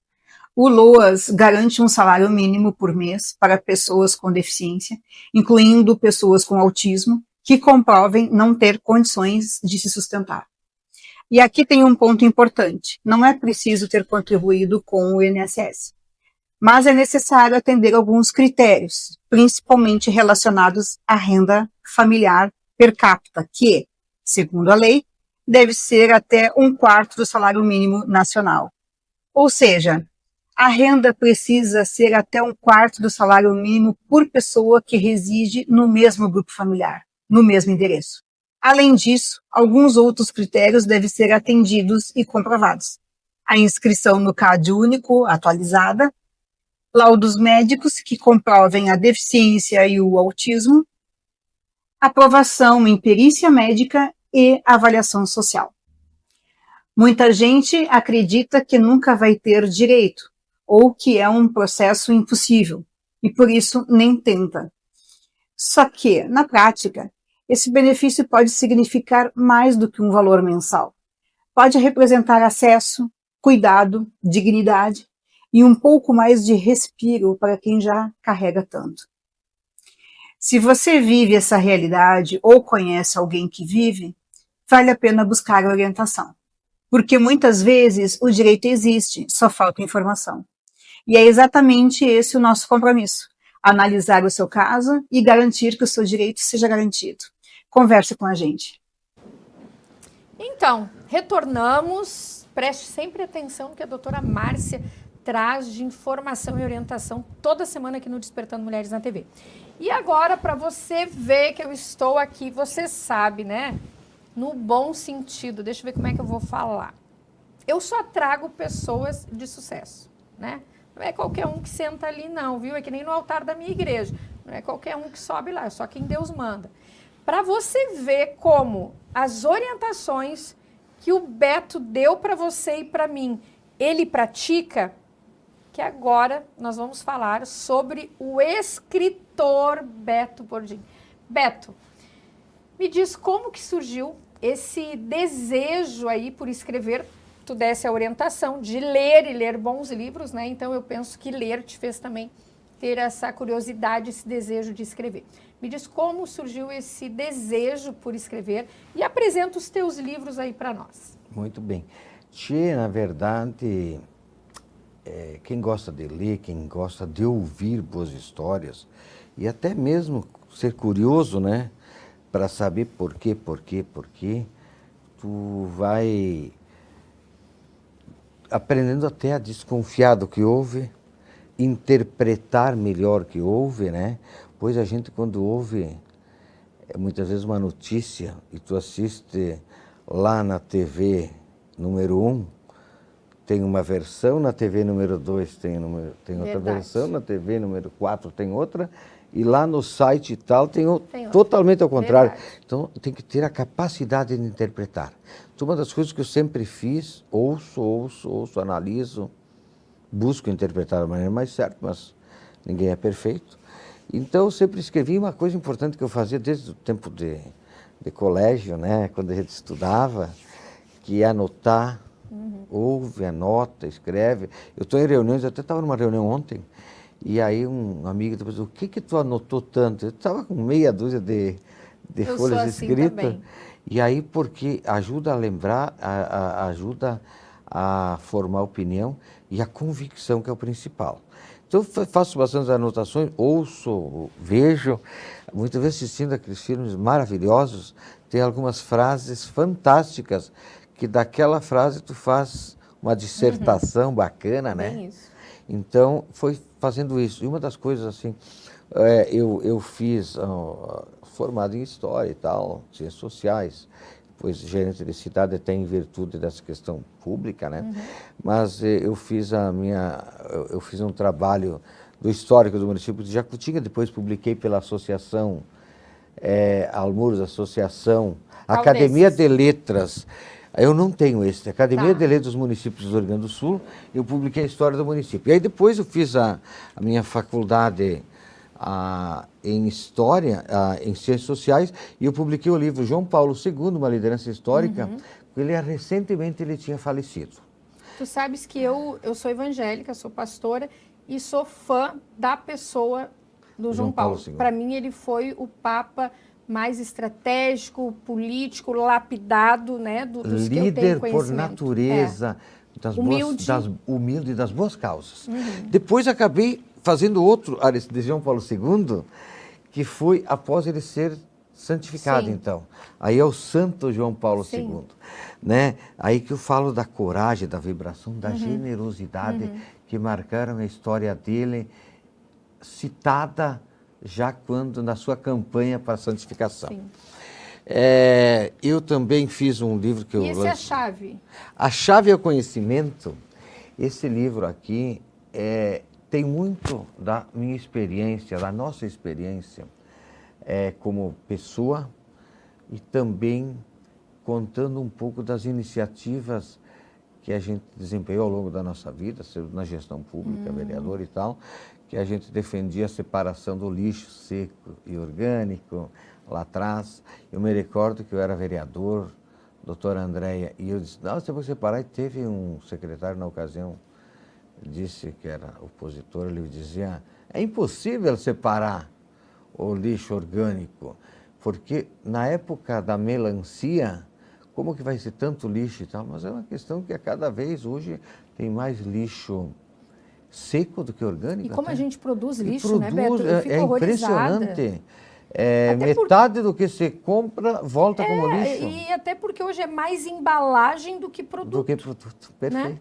O LOAS garante um salário mínimo por mês para pessoas com deficiência, incluindo pessoas com autismo, que comprovem não ter condições de se sustentar. E aqui tem um ponto importante: não é preciso ter contribuído com o INSS, mas é necessário atender alguns critérios, principalmente relacionados à renda familiar per capita, que, segundo a lei, deve ser até 1/4 do salário mínimo nacional. Ou seja, a renda precisa ser até 1/4 do salário mínimo por pessoa que reside no mesmo grupo familiar, no mesmo endereço. Além disso, alguns outros critérios devem ser atendidos e comprovados. A inscrição no CAD único atualizada, laudos médicos que comprovem a deficiência e o autismo, aprovação em perícia médica e avaliação social. Muita gente acredita que nunca vai ter direito, ou que é um processo impossível, e por isso nem tenta. Só que, na prática, esse benefício pode significar mais do que um valor mensal. Pode representar acesso, cuidado, dignidade e um pouco mais de respiro para quem já carrega tanto. Se você vive essa realidade ou conhece alguém que vive, vale a pena buscar orientação. Porque muitas vezes o direito existe, só falta informação. E é exatamente esse o nosso compromisso: analisar o seu caso e garantir que o seu direito seja garantido. Converse com a gente. Então, retornamos. Preste sempre atenção no que a doutora Márcia traz de informação e orientação toda semana aqui no Despertando Mulheres na TV. E agora, para você ver que eu estou aqui, você sabe, né? No bom sentido. Deixa eu ver como é que eu vou falar. Eu só trago pessoas de sucesso, né? Não é qualquer um que senta ali, não, viu? É que nem no altar da minha igreja. Não é qualquer um que sobe lá, é só quem Deus manda. Para você ver como as orientações que o Beto deu para você e para mim, ele pratica, que agora nós vamos falar sobre o escritor Beto Bordim. Beto, me diz como que surgiu esse desejo aí por escrever. Tu desse a orientação de ler e ler bons livros, né? Então eu penso que ler te fez também ter essa curiosidade, esse desejo de escrever. Me diz como surgiu esse desejo por escrever e apresenta os teus livros aí para nós. Muito bem. Na verdade, quem gosta de ler, quem gosta de ouvir boas histórias, e até mesmo ser curioso, né? Para saber por quê, tu vai aprendendo até a desconfiar do que ouve, interpretar melhor o que ouve, né? Pois a gente, quando ouve muitas vezes uma notícia e tu assiste lá na TV número 1, tem uma versão, na TV número 2 tem outra versão, na TV número 4 tem outra, e lá no site e tal tem totalmente ao contrário. Verdade. Então tem que ter a capacidade de interpretar. Então, uma das coisas que eu sempre fiz, ouço, analiso, busco interpretar da maneira mais certa, mas ninguém é perfeito. Então eu sempre escrevi uma coisa importante que eu fazia desde o tempo de colégio, né, quando a gente estudava, que é anotar. Ouve, anota, escreve. Eu estou em reuniões, eu até estava numa reunião ontem, e aí um amigo depois, o que tu anotou tanto? Eu estava com meia dúzia de folhas assim escritas. também. E aí, porque ajuda a lembrar, ajuda a formar opinião e a convicção, que é o principal. Então, eu faço bastante anotações, ouço, vejo, muitas vezes assistindo aqueles filmes maravilhosos, tem algumas frases fantásticas, que daquela frase tu faz uma dissertação bacana, né? Bem isso. Então, foi fazendo isso. E uma das coisas, assim, eu fiz, formado em História e tal, Ciências Sociais, depois gerente de cidade, até em virtude dessa questão pública, né? Mas eu fiz um trabalho do histórico do município de Jacutinga, depois publiquei pela associação, Almuros Associação, Qual Academia desses? de Letras. Eu não tenho esse. Academia Tá. de Letras dos Municípios do Rio Grande do Sul, eu publiquei a história do município. E aí depois eu fiz a minha faculdade em História, em Ciências Sociais, e eu publiquei o livro João Paulo II, uma liderança histórica, porque recentemente ele tinha falecido. Tu sabes que eu sou evangélica, sou pastora e sou fã da pessoa do João Paulo. II. Para mim, ele foi o Papa mais estratégico, político, lapidado, né, dos que eu tenho Líder por conhecimento. natureza, Humilde. humilde das boas causas. Depois acabei fazendo outro de João Paulo II, que foi após ele ser santificado, Sim. então. Aí é o Santo João Paulo Sim. II. Né? Aí que eu falo da coragem, da vibração, da generosidade que marcaram a história dele, citada já quando na sua campanha para a santificação. Sim. Eu também fiz um livro que eu E esse é a chave? A Chave ao Conhecimento. Esse livro aqui tem muito da minha experiência, da nossa experiência como pessoa, e também contando um pouco das iniciativas que a gente desempenhou ao longo da nossa vida, na gestão pública, vereador e tal, que a gente defendia a separação do lixo seco e orgânico lá atrás. Eu me recordo que eu era vereador, doutora Andréia, e eu disse, não, você vai separar, e teve um secretário na ocasião, disse que era opositor, ele dizia, é impossível separar o lixo orgânico, porque na época da melancia, como que vai ser tanto lixo e tal? Mas é uma questão que a cada vez hoje tem mais lixo seco do que orgânico. E como até. a gente produz lixo, produz, né, Beto? Eu fico horrorizada. impressionante. Metade do que se compra volta como lixo. E até porque hoje é mais embalagem do que produto. Do que produto, perfeito. Né?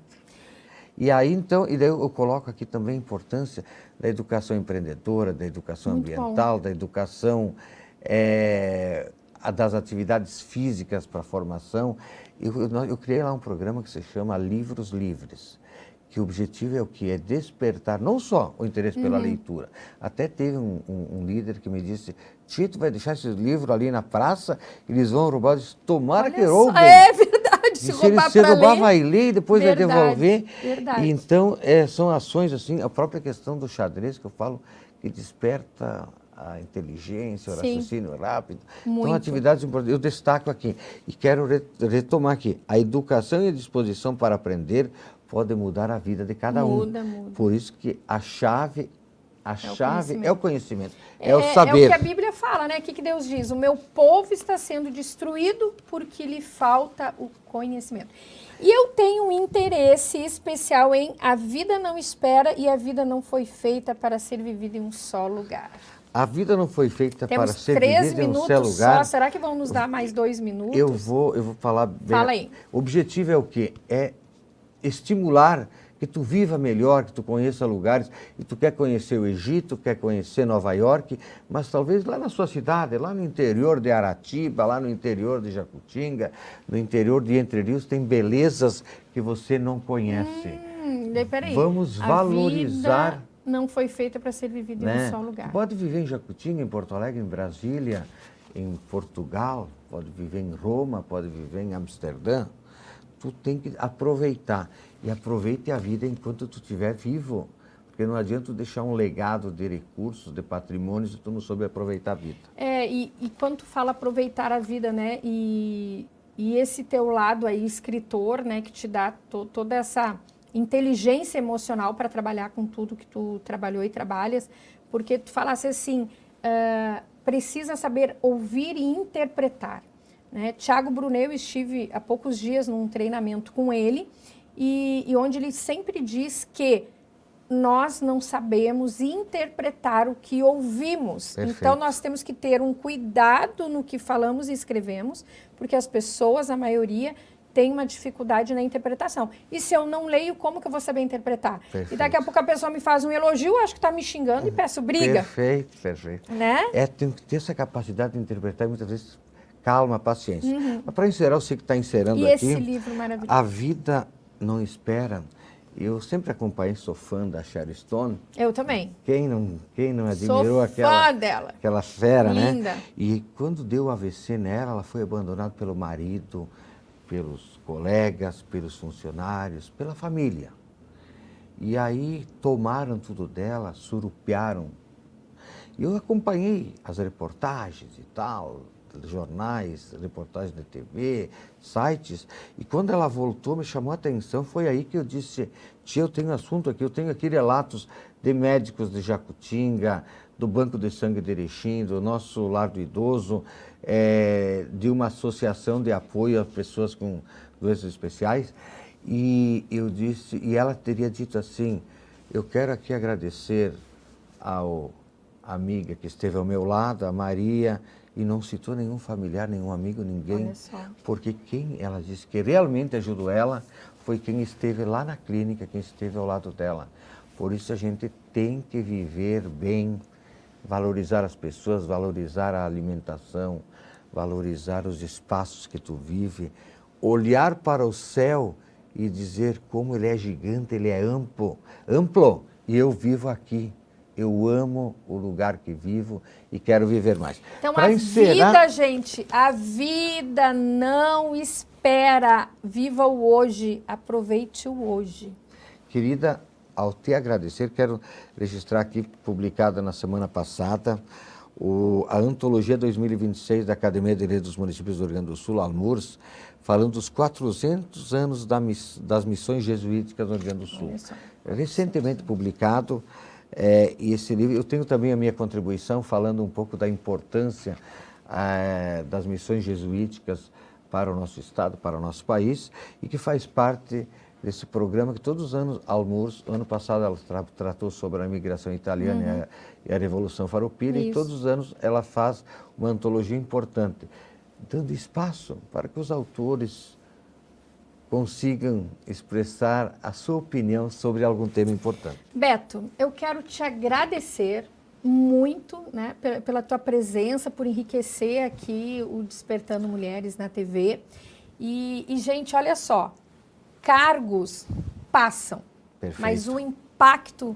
E aí, então, daí eu coloco aqui também a importância da educação empreendedora, da educação Muito ambiental, da educação das atividades físicas para a formação. Eu criei lá um programa que se chama Livros Livres, que o objetivo é o quê? É despertar não só o interesse pela leitura. Até teve um líder que me disse, Tito, vai deixar esses livros ali na praça, eles vão roubar. Eu disse, tomara que roubem. É verdade, se roubar Se para roubar, ler. vai ler e depois Verdade, vai devolver. verdade. E então, são ações assim, a própria questão do xadrez, que eu falo, que desperta a inteligência, o Sim. raciocínio rápido. Muito. Então, atividades importantes. Eu destaco aqui, e quero retomar aqui, a educação e a disposição para aprender podem mudar a vida de cada um. Muda. Por isso que a chave A chave é o conhecimento, é É o o saber. que a Bíblia fala, né? O que Deus diz? O meu povo está sendo destruído porque lhe falta o conhecimento. E eu tenho um interesse especial em a vida não espera e a vida não foi feita para ser vivida em um só lugar. A vida não foi feita para Temos ser 3 vivida em um só minutos lugar. só. Será que vão nos dar mais 2 minutos? Eu vou falar bem. Fala aí. O objetivo é o quê? É estimular que tu viva melhor, que tu conheça lugares, e tu quer conhecer o Egito, quer conhecer Nova York, mas talvez lá na sua cidade, lá no interior de Aratiba, lá no interior de Jacutinga, no interior de Entre Rios, tem belezas que você não conhece. Peraí. Vamos valorizar. A vida não foi feita para ser vivida em um só lugar. Tu pode viver em Jacutinga, em Porto Alegre, em Brasília, em Portugal, pode viver em Roma, pode viver em Amsterdã. Tu tem que aproveitar. E aproveite a vida enquanto tu estiver vivo. Porque não adianta tu deixar um legado de recursos, de patrimônio, se tu não souber aproveitar a vida. E quando tu fala aproveitar a vida, né? E esse teu lado aí, escritor, né? Que te dá toda essa inteligência emocional para trabalhar com tudo que tu trabalhou e trabalhas. Porque tu falasse assim, precisa saber ouvir e interpretar. Né? Tiago Brunet, eu estive há poucos dias num treinamento com ele, e onde ele sempre diz que nós não sabemos interpretar o que ouvimos. Perfeito. Então, nós temos que ter um cuidado no que falamos e escrevemos, porque as pessoas, a maioria, tem uma dificuldade na interpretação. E se eu não leio, como que eu vou saber interpretar? Perfeito. E daqui a pouco a pessoa me faz um elogio, acho que está me xingando e peço briga. Perfeito. Né? Tem que ter essa capacidade de interpretar, muitas vezes, calma, paciência. Mas para encerrar, eu sei que está encerrando E aqui. esse livro maravilhoso? A Vida Não Espera. Eu sempre acompanhei, sou fã da Sharon Stone. Eu também. Quem não admirou Sou fã dela. aquela fera, Linda. né? E quando deu AVC nela, ela foi abandonada pelo marido, pelos colegas, pelos funcionários, pela família. E aí tomaram tudo dela, surupiaram. E eu acompanhei as reportagens e tal, jornais, reportagens de TV, sites, e quando ela voltou, me chamou a atenção, foi aí que eu disse, tia, eu tenho assunto aqui, eu tenho aqui relatos de médicos de Jacutinga, do Banco de Sangue de Erechim, do nosso Lar do Idoso, de uma associação de apoio a pessoas com doenças especiais, e eu disse, e ela teria dito assim, eu quero aqui agradecer ao amiga que esteve ao meu lado, a Maria, e não citou nenhum familiar, nenhum amigo, ninguém. Olha só. Porque quem ela disse que realmente ajudou ela foi quem esteve lá na clínica, quem esteve ao lado dela. Por isso a gente tem que viver bem, valorizar as pessoas, valorizar a alimentação, valorizar os espaços que tu vive, olhar para o céu e dizer como ele é gigante, ele é amplo, e eu vivo aqui. Eu amo o lugar que vivo e quero viver mais. Então, Pra a encerrar, vida, gente, a vida não espera. Viva o hoje, aproveite o hoje. querida, ao te agradecer, quero registrar aqui, publicada na semana passada, a Antologia 2026 da Academia de Letras dos Municípios do Rio Grande do Sul, Almurs, falando dos 400 anos das missões jesuíticas no Rio Grande do Sul. Recentemente publicado. E esse livro, eu tenho também a minha contribuição falando um pouco da importância das missões jesuíticas para o nosso estado, para o nosso país, e que faz parte desse programa que todos os anos, Almurs, ano passado ela tratou sobre a imigração italiana e a Revolução Farroupilha, e todos os anos ela faz uma antologia importante, dando espaço para que os autores consigam expressar a sua opinião sobre algum tema importante. Beto, eu quero te agradecer muito, né, pela tua presença, por enriquecer aqui o Despertando Mulheres na TV. E gente, olha só, cargos passam, Perfeito. mas o impacto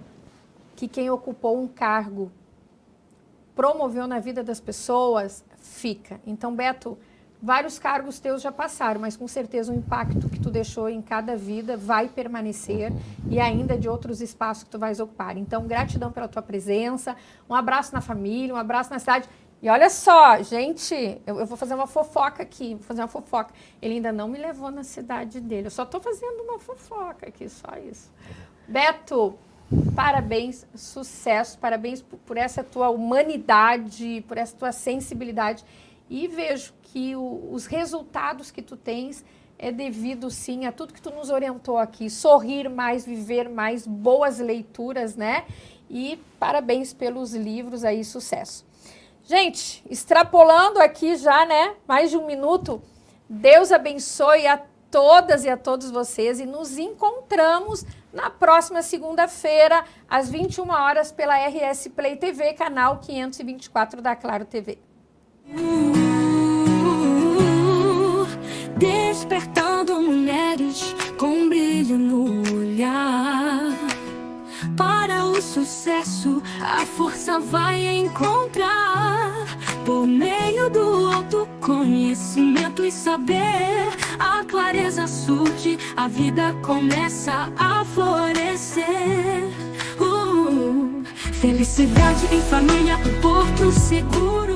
que quem ocupou um cargo promoveu na vida das pessoas fica. Então, Beto, vários cargos teus já passaram, mas com certeza o impacto que tu deixou em cada vida vai permanecer e ainda de outros espaços que tu vais ocupar. Então, gratidão pela tua presença, um abraço na família, um abraço na cidade. E olha só, gente, eu vou fazer uma fofoca aqui, Ele ainda não me levou na cidade dele, eu só estou fazendo uma fofoca aqui, só isso. Beto, Parabéns, sucesso, parabéns por essa tua humanidade, por essa tua sensibilidade. E vejo que os resultados que tu tens é devido, sim, a tudo que tu nos orientou aqui. Sorrir mais, viver mais, boas leituras, né? E parabéns pelos livros aí, sucesso. Gente, extrapolando aqui já, né? Mais de 1 minuto. Deus abençoe a todas e a todos vocês e nos encontramos na próxima segunda-feira, às 21 horas, pela RS Play TV, canal 524 da Claro TV. Despertando mulheres com brilho no olhar. Para o sucesso, a força vai encontrar. Por meio do autoconhecimento e saber, a clareza surge, a vida começa a florescer. Felicidade em família, porto seguro.